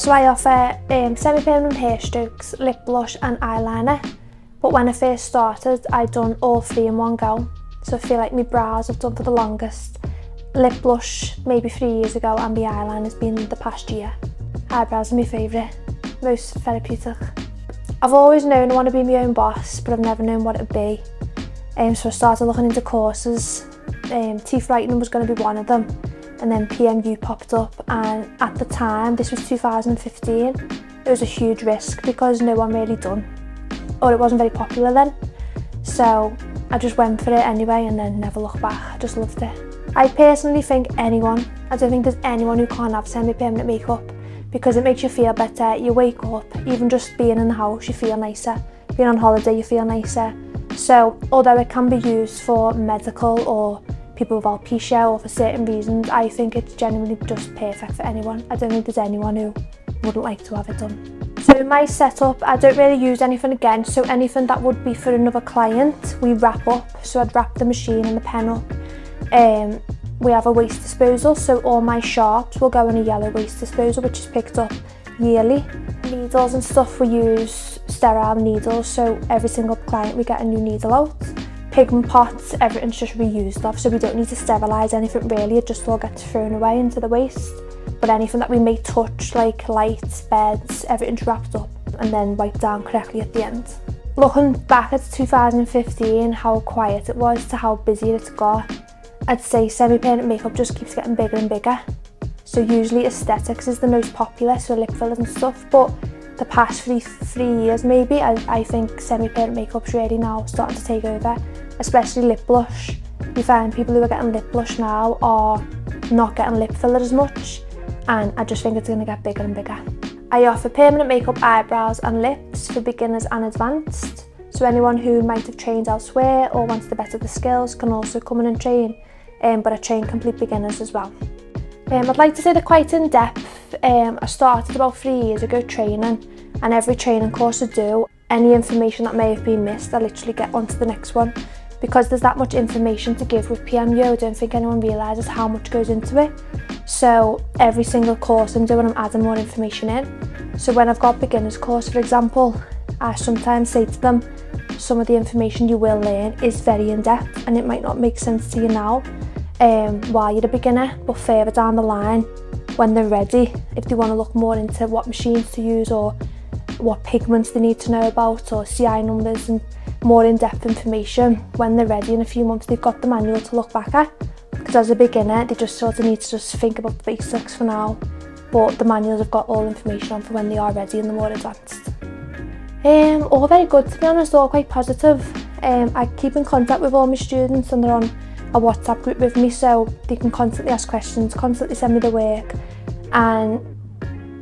So I offer semi-permanent hair strokes, lip blush and eyeliner. But when I first started, I'd done all three in one go. So I feel like my brows I've done for the longest. Lip blush maybe 3 years ago, and my eyeliner's been the past year. Eyebrows are my favourite, most therapeutic. I've always known I want to be my own boss, but I've never known what it would be. So I started looking into courses. Teeth whitening was going to be one of them, and then PMU popped up, and at the time, this was 2015, it was a huge risk because no one really done, or it wasn't very popular then. So I just went for it anyway and then never looked back. I just loved it. I personally think I don't think there's anyone who can't have semi-permanent makeup because it makes you feel better. You wake up, even just being in the house, you feel nicer. Being on holiday, you feel nicer. So although it can be used for medical or people with alopecia or for certain reasons, I think it's genuinely just perfect for anyone. I don't think there's anyone who wouldn't like to have it done. So in my setup, I don't really use anything again, so anything that would be for another client, we wrap up. So I'd wrap the machine and the pen up. We have a waste disposal, so all my sharps will go in a yellow waste disposal, which is picked up yearly. Needles and stuff, we use sterile needles, so every single client we get a new needle out. Pigment pots, everything's just reused of, so we don't need to sterilise anything really, it just all gets thrown away into the waste. But anything that we may touch, like lights, beds, everything's wrapped up and then wiped down correctly at the end. Looking back at 2015, how quiet it was to how busy it's got, I'd say semi-permanent makeup just keeps getting bigger and bigger. So usually aesthetics is the most popular, so lip fillers and stuff, but the past three years maybe, I think semi-permanent makeup's really now starting to take over, especially lip blush. You find people who are getting lip blush now are not getting lip filler as much, and I just think it's going to get bigger and bigger. I offer permanent makeup, eyebrows and lips for beginners and advanced, so anyone who might have trained elsewhere or wants to better the skills can also come in and train, but I train complete beginners as well. I'd like to say they're quite in depth. I started about 3 years ago training, and every training course I do, any information that may have been missed, I literally get onto the next one. Because there's that much information to give with PMU, I don't think anyone realises how much goes into it. So every single course I'm doing, I'm adding more information in. So when I've got beginners course, for example, I sometimes say to them, some of the information you will learn is very in-depth and it might not make sense to you now while you're a beginner, but further down the line, when they're ready, if they want to look more into what machines to use or what pigments they need to know about or CI numbers and more in-depth information, when they're ready in a few months, they've got the manual to look back at. Because as a beginner, they just sort of need to just think about the basics for now, but the manuals have got all information on for when they are ready and the more advanced. All very good, to be honest, all quite positive. I keep in contact with all my students and they're on a WhatsApp group with me, so they can constantly ask questions, constantly send me the work, and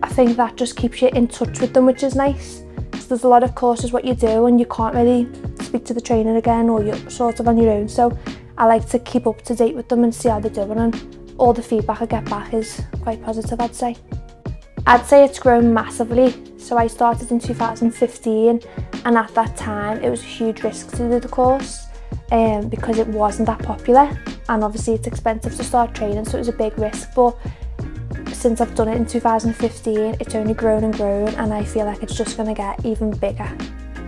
I think that just keeps you in touch with them, which is nice. So there's a lot of courses what you do and you can't really speak to the trainer again, or you're sort of on your own, so I like to keep up to date with them and see how they're doing, and all the feedback I get back is quite positive, I'd say. I'd say it's grown massively. So I started in 2015, and at that time it was a huge risk to do the course because it wasn't that popular, and obviously it's expensive to start training, so it was a big risk. But since I've done it in 2015, it's only grown and grown, and I feel like it's just going to get even bigger.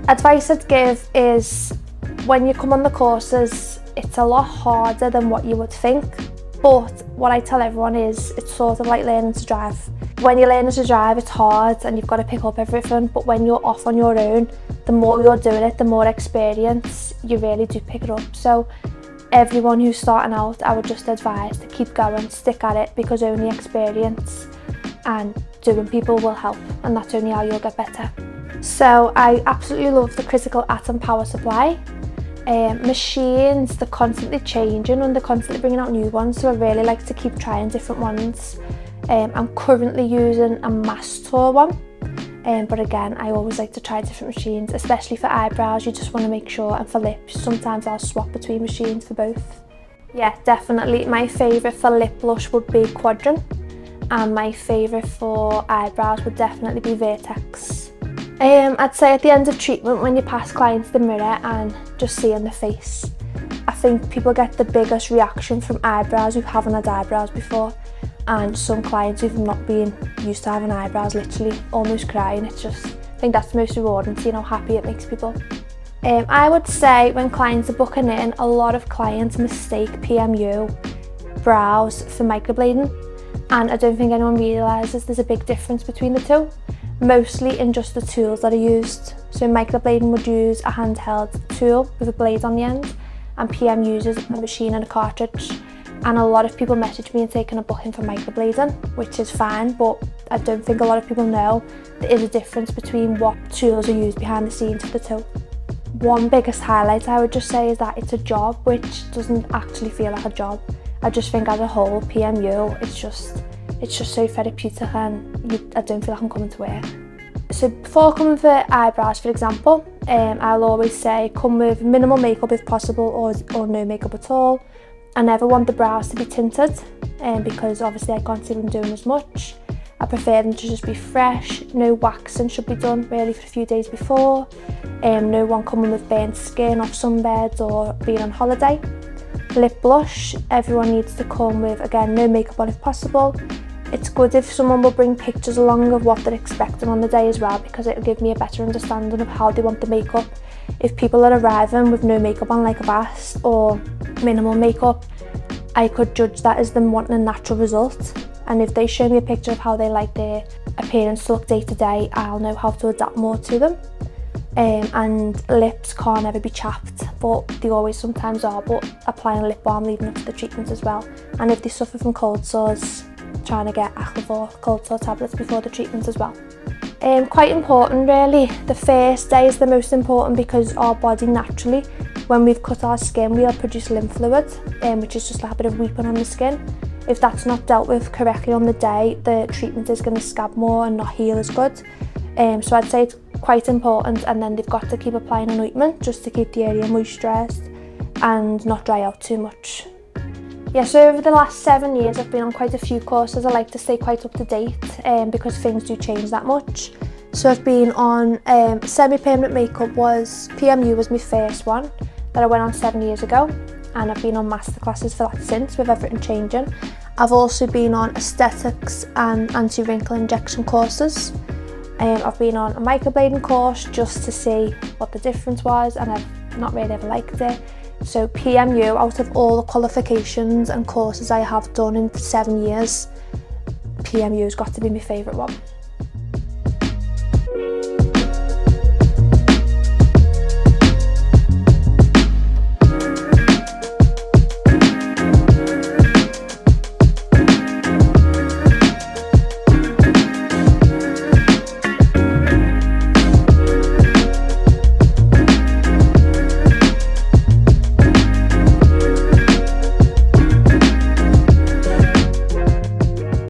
Advice I'd give is, when you come on the courses, it's a lot harder than what you would think, but what I tell everyone is it's sort of like learning to drive. When you're learning to drive, it's hard and you've got to pick up everything, but when you're off on your own, the more you're doing it, the more experience you really do pick it up. So everyone who's starting out, I would just advise to keep going, stick at it, because only experience and doing people will help, and that's only how you'll get better. So I absolutely love the critical atom power supply. Machines, they're constantly changing and they're constantly bringing out new ones, so I really like to keep trying different ones. I'm currently using a mass tour one, but again, I always like to try different machines, especially for eyebrows. You just want to make sure, and for lips, sometimes I'll swap between machines for both. Yeah, definitely my favourite for lip blush would be Quadrant, and my favourite for eyebrows would definitely be Vertex. I'd say at the end of treatment, when you pass clients the mirror and just seeing the face, I think people get the biggest reaction from eyebrows who haven't had eyebrows before. and some clients who've not been used to having eyebrows literally almost crying. It's just, I think that's the most rewarding, seeing how happy it makes people. I would say when clients are booking in, a lot of clients mistake PMU brows for microblading, and I don't think anyone realises there's a big difference between the two, mostly in just the tools that are used. So microblading would use a handheld tool with a blade on the end, and PM uses a machine and a cartridge. And a lot of people message me and taking a booking for microblading, which is fine, but I don't think a lot of people know there is a difference between what tools are used behind the scenes for the two. One biggest highlight I would just say is that it's a job, which doesn't actually feel like a job. I just think as a whole, PMU, it's just so therapeutic, and I don't feel like I'm coming to work. So before coming for eyebrows, for example, I'll always say come with minimal makeup if possible, or no makeup at all. I never want the brows to be tinted, because obviously I can't see them doing as much. I prefer them to just be fresh. No waxing should be done really for a few days before. No one coming with burnt skin off sunbeds or being on holiday. Lip blush, everyone needs to come with, again, no makeup on if possible. It's good if someone will bring pictures along of what they're expecting on the day as well, because it'll give me a better understanding of how they want the makeup. If people are arriving with no makeup on like I've asked, or minimal makeup, I could judge that as them wanting a natural result. And if they show me a picture of how they like their appearance to look day to day, I'll know how to adapt more to them. And lips can't ever be chapped, but they always sometimes are, but applying a lip balm leading up to the treatment as well. And if they suffer from cold sores, trying to get Activor cold sore tablets before the treatment as well. Quite important really, the first day is the most important, because our body naturally, when we've cut our skin, we'll produce lymph fluid, which is just like a bit of weeping on the skin. If that's not dealt with correctly on the day, the treatment is going to scab more and not heal as good. So I'd say it's quite important, and then they've got to keep applying an ointment just to keep the area moisturised and not dry out too much. Yeah, so over the last 7 years I've been on quite a few courses. I like to stay quite up to date because things do change that much. So I've been on semi-permanent makeup, PMU was my first one that I went on 7 years ago, and I've been on masterclasses for that since, with everything changing. I've also been on aesthetics and anti-wrinkle injection courses. I've been on a microblading course just to see what the difference was, and I've not really ever liked it. So PMU, out of all the qualifications and courses I have done in 7 years, PMU's got to be my favourite one.